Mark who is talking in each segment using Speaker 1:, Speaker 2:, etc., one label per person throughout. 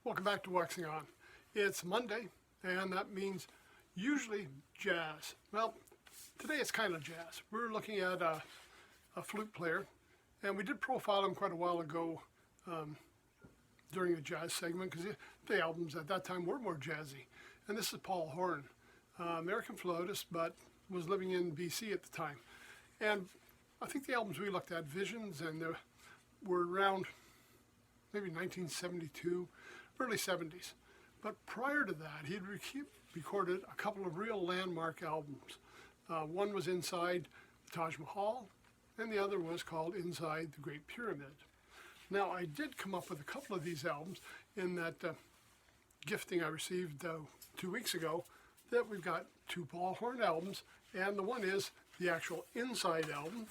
Speaker 1: Welcome back to Waxing On. It's Monday, and that means usually jazz. Well, today it's kind of jazz. We're looking at a flute player, and we did profile him quite a while ago during the jazz segment because the albums at that time were more jazzy. And this is Paul Horn, American flautist, but was living in BC at the time. And I think the albums we looked at, Visions, and were around maybe 1972, early 70s. But prior to that, he'd recorded a couple of real landmark albums. One was Inside the Taj Mahal, and the other was called Inside the Great Pyramid. Now, I did come up with a couple of these albums in that gifting I received 2 weeks ago, that we've got two Paul Horn albums, and the one is the actual Inside album.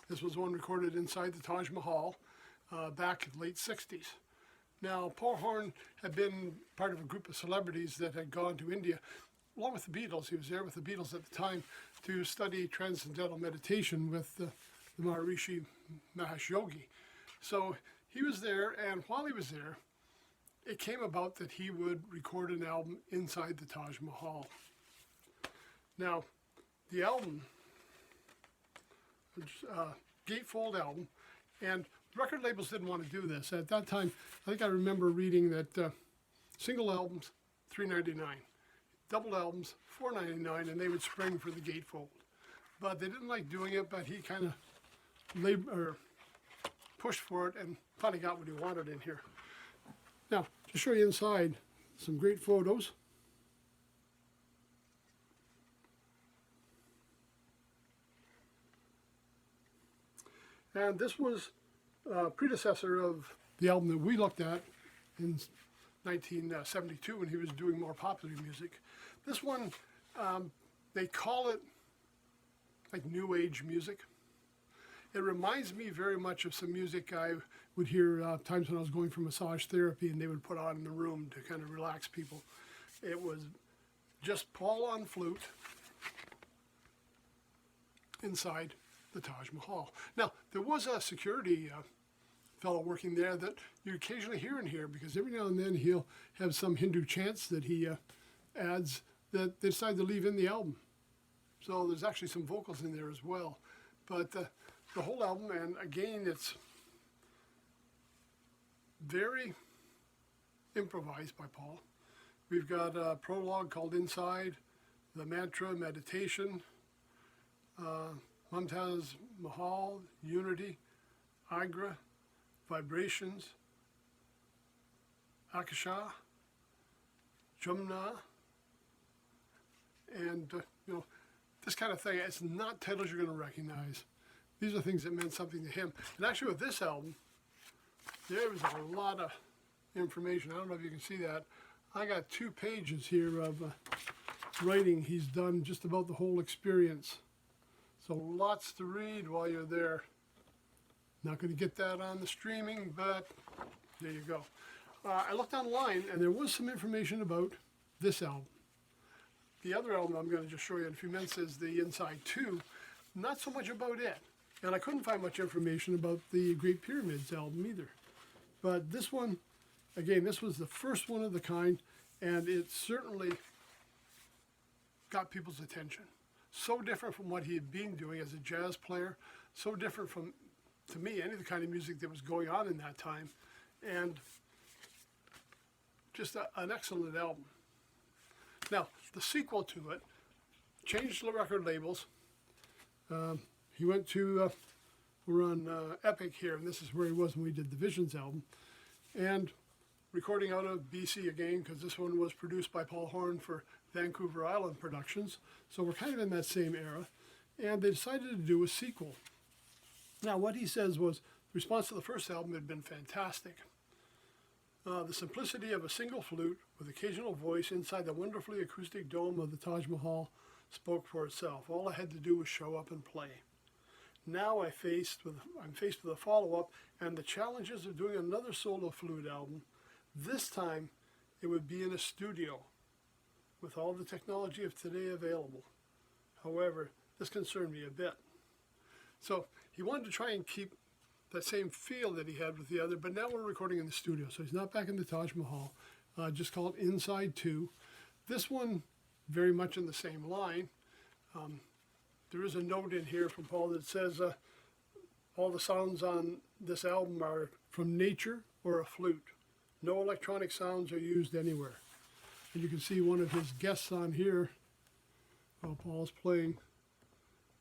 Speaker 1: This was one recorded inside the Taj Mahal back in the late 60s. Now, Paul Horn had been part of a group of celebrities that had gone to India, along with the Beatles. He was there with the Beatles at the time to study transcendental meditation with the Maharishi Mahesh Yogi. So he was there, and while he was there, it came about that he would record an album inside the Taj Mahal. Now, the album, gatefold album, and record labels didn't want to do this. At that time, I think I remember reading that single albums, $3.99, double albums, $4.99, and they would spring for the gatefold. But they didn't like doing it, but he kind of pushed for it and finally got what he wanted in here. Now, to show you inside, some great photos. And this was a predecessor of the album that we looked at in 1972 when he was doing more popular music. This one, they call it like new age music. It reminds me very much of some music I would hear times when I was going for massage therapy and they would put on in the room to kind of relax people. It was just Paul on flute inside the Taj Mahal. Now, there was a security fellow working there that you occasionally hear in here because every now and then he'll have some Hindu chants that he adds that they decide to leave in the album. So there's actually some vocals in there as well. But the whole album, and again, it's very improvised by Paul. We've got a prologue called Inside, the mantra, meditation, Mumtaz Mahal, Unity, Agra, Vibrations, Akasha, Jumna, and this kind of thing. It's not titles you're going to recognize. These are things that meant something to him. And actually with this album, there was a lot of information. I don't know if you can see that. I got 2 pages here of writing he's done just about the whole experience. So lots to read while you're there. Not going to get that on the streaming, but there you go. I looked online, and there was some information about this album. The other album I'm going to just show you in a few minutes is the Inside 2. Not so much about it. And I couldn't find much information about the Great Pyramids album either. But this one, again, this was the first one of the kind, and it certainly got people's attention. So different from what he had been doing as a jazz player, so different from, to me, any of the kind of music that was going on in that time, and just an excellent album. Now, the sequel to it changed the record labels. He went to, we're on Epic here, and this is where he was when we did the Visions album, and recording out of BC again, because this one was produced by Paul Horn for Vancouver Island Productions. So we're kind of in that same era. And they decided to do a sequel. Now, what he says was, the response to the first album had been fantastic. The simplicity of a single flute with occasional voice inside the wonderfully acoustic dome of the Taj Mahal spoke for itself. All I had to do was show up and play. Now I'm faced with a follow-up and the challenges of doing another solo flute album. This time, it would be in a studio with all the technology of today available. However, this concerned me a bit. So he wanted to try and keep that same feel that he had with the other, but now we're recording in the studio, so he's not back in the Taj Mahal. Just called Inside 2. This one, very much in the same line. There is a note in here from Paul that says all the sounds on this album are from nature or a flute. No electronic sounds are used anywhere. And you can see one of his guests on here while Paul's playing.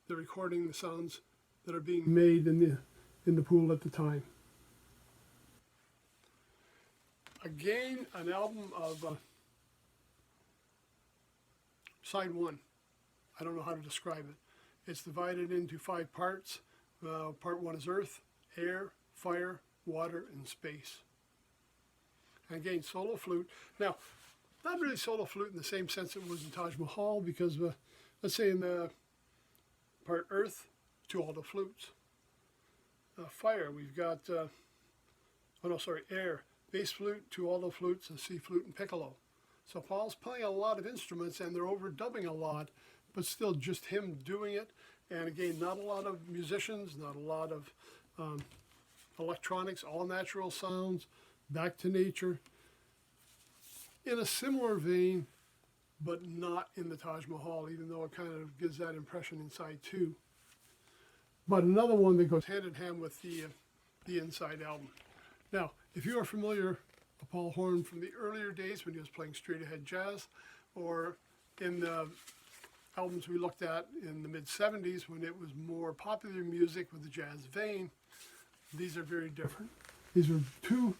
Speaker 1: They're recording the sounds that are being made in the pool at the time. Again, an album of side 1. I don't know how to describe it. It's divided into 5 parts. Part 1 is earth, air, fire, water, and space. And again, solo flute. Now, not really solo flute in the same sense it was in Taj Mahal, because let's say in the part earth, 2 alto flutes. Fire, we've got, air, bass flute, 2 alto flutes, a C flute, and piccolo. So Paul's playing a lot of instruments, and they're overdubbing a lot, but still just him doing it. And again, not a lot of musicians, not a lot of electronics, all natural sounds, back to nature. In a similar vein, but not in the Taj Mahal, even though it kind of gives that impression inside 2. But another one that goes hand in hand with the Inside album. Now, if you are familiar with Paul Horn from the earlier days when he was playing straight ahead jazz, or in the albums we looked at in the mid-70s when it was more popular music with the jazz vein, these are very different. These are 2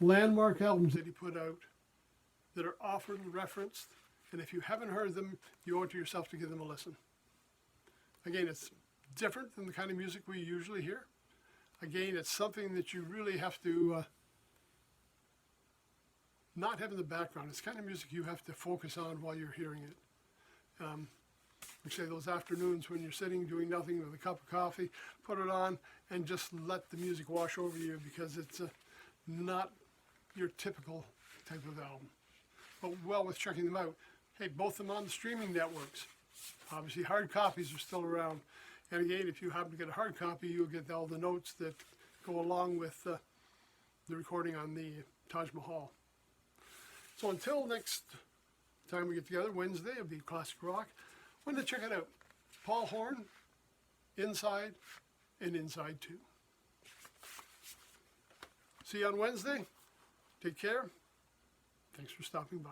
Speaker 1: landmark albums that he put out that are often referenced, and if you haven't heard them, you owe it to yourself to give them a listen. Again, it's different than the kind of music we usually hear. Again, it's something that you really have to not have in the background. It's kind of music you have to focus on while you're hearing it. We say those afternoons when you're sitting doing nothing with a cup of coffee, put it on and just let the music wash over you, because it's not your typical type of album. But well worth checking them out. Hey, both of them on the streaming networks. Obviously hard copies are still around. And again, if you happen to get a hard copy, you'll get all the notes that go along with the recording on the Taj Mahal. So until next time we get together, Wednesday, it'll be Classic Rock. When to check it out. Paul Horn, Inside, and Inside 2. See you on Wednesday. Take care. Thanks for stopping by.